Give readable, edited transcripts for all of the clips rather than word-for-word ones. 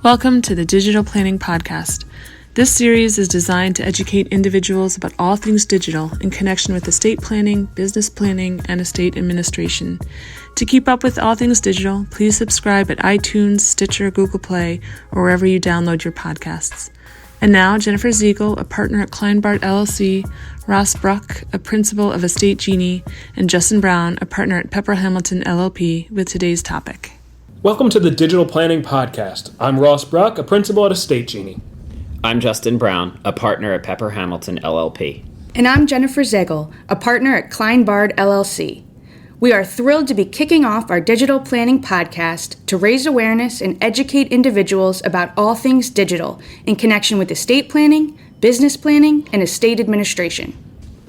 Welcome to the Digital Planning Podcast. This series is designed to educate individuals about all things digital in connection with estate planning, business planning, and estate administration. To keep up with all things digital, please subscribe at iTunes, Stitcher, Google Play, or wherever you download your podcasts. And now, Jennifer Ziegel, a partner at Kleinbart LLC, Ross Bruck, a principal of Estate Genie, and Justin Brown, a partner at Pepper Hamilton LLP, with today's topic. Welcome to the Digital Planning Podcast. I'm Ross Bruck, a principal at Estate Genie. I'm Justin Brown, a partner at Pepper Hamilton LLP. And I'm Jennifer Ziegel, a partner at Kleinbart LLC. We are thrilled to be kicking off our Digital Planning Podcast to raise awareness and educate individuals about all things digital in connection with estate planning, business planning, and estate administration.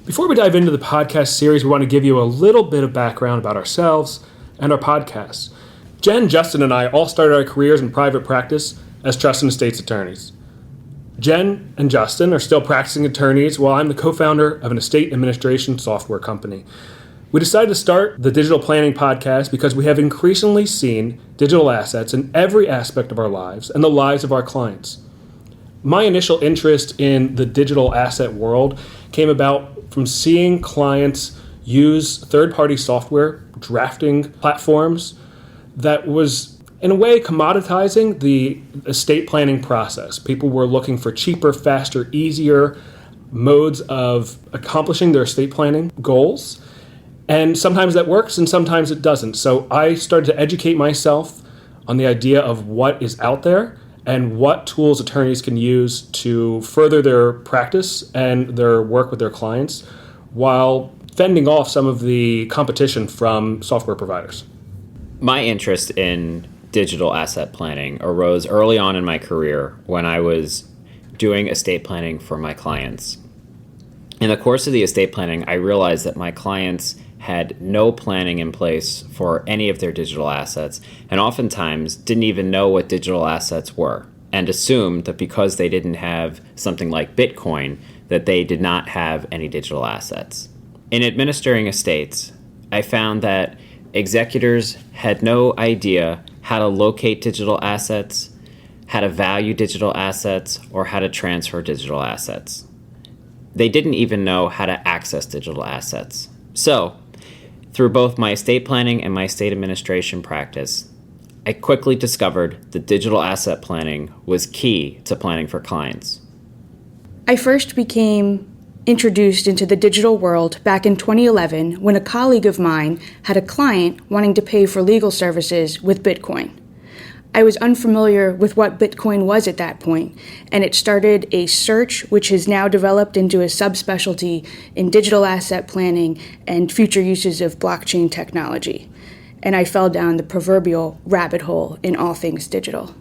Before we dive into the podcast series, we want to give you a little bit of background about ourselves and our podcast. Jen, Justin, and I all started our careers in private practice as trust and estates attorneys. Jen and Justin are still practicing attorneys while I'm the co-founder of an estate administration software company. We decided to start the Digital Planning Podcast because we have increasingly seen digital assets in every aspect of our lives and the lives of our clients. My initial interest in the digital asset world came about from seeing clients use third-party software drafting platforms that was, in a way, commoditizing the estate planning process. People were looking for cheaper, faster, easier modes of accomplishing their estate planning goals. And sometimes that works and sometimes it doesn't. So I started to educate myself on the idea of what is out there and what tools attorneys can use to further their practice and their work with their clients while fending off some of the competition from software providers. My interest in digital asset planning arose early on in my career when I was doing estate planning for my clients. In the course of the estate planning, I realized that my clients had no planning in place for any of their digital assets and oftentimes didn't even know what digital assets were and assumed that because they didn't have something like Bitcoin that they did not have any digital assets. In administering estates, I found that executors had no idea how to locate digital assets, how to value digital assets, or how to transfer digital assets. They didn't even know how to access digital assets. So, through both my estate planning and my estate administration practice, I quickly discovered that digital asset planning was key to planning for clients. I first became introduced into the digital world back in 2011 when a colleague of mine had a client wanting to pay for legal services with Bitcoin. I was unfamiliar with what Bitcoin was at that point, and it started a search which has now developed into a subspecialty in digital asset planning and future uses of blockchain technology. And I fell down the proverbial rabbit hole in all things digital.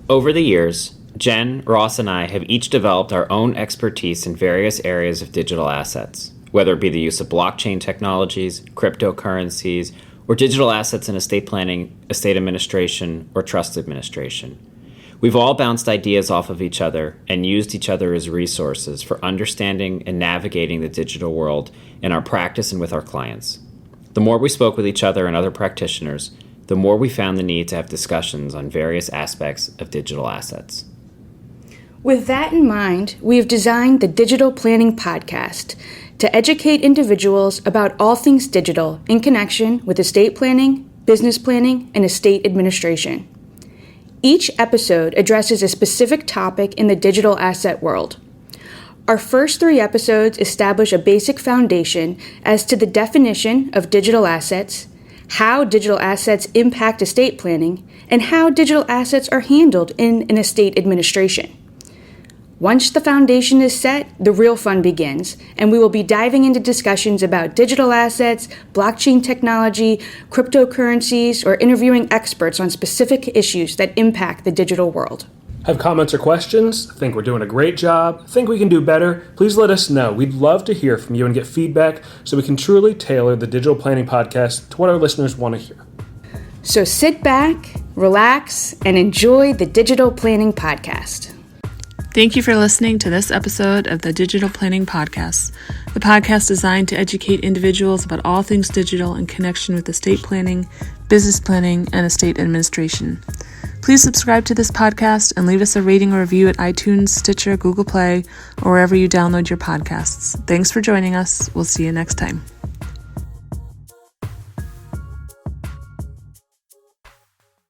Over the years, Jen, Ross, and I have each developed our own expertise in various areas of digital assets, whether it be the use of blockchain technologies, cryptocurrencies, or digital assets in estate planning, estate administration, or trust administration. We've all bounced ideas off of each other and used each other as resources for understanding and navigating the digital world in our practice and with our clients. The more we spoke with each other and other practitioners, the more we found the need to have discussions on various aspects of digital assets. With that in mind, we have designed the Digital Planning Podcast to educate individuals about all things digital in connection with estate planning, business planning, and estate administration. Each episode addresses a specific topic in the digital asset world. Our first 3 episodes establish a basic foundation as to the definition of digital assets, how digital assets impact estate planning, and how digital assets are handled in an estate administration. Once the foundation is set, the real fun begins, and we will be diving into discussions about digital assets, blockchain technology, cryptocurrencies, or interviewing experts on specific issues that impact the digital world. Have comments or questions? Think we're doing a great job? Think we can do better? Please let us know. We'd love to hear from you and get feedback so we can truly tailor the Digital Planning Podcast to what our listeners want to hear. So sit back, relax, and enjoy the Digital Planning Podcast. Thank you for listening to this episode of the Digital Planning Podcast, the podcast designed to educate individuals about all things digital in connection with estate planning, business planning, and estate administration. Please subscribe to this podcast and leave us a rating or review at iTunes, Stitcher, Google Play, or wherever you download your podcasts. Thanks for joining us. We'll see you next time.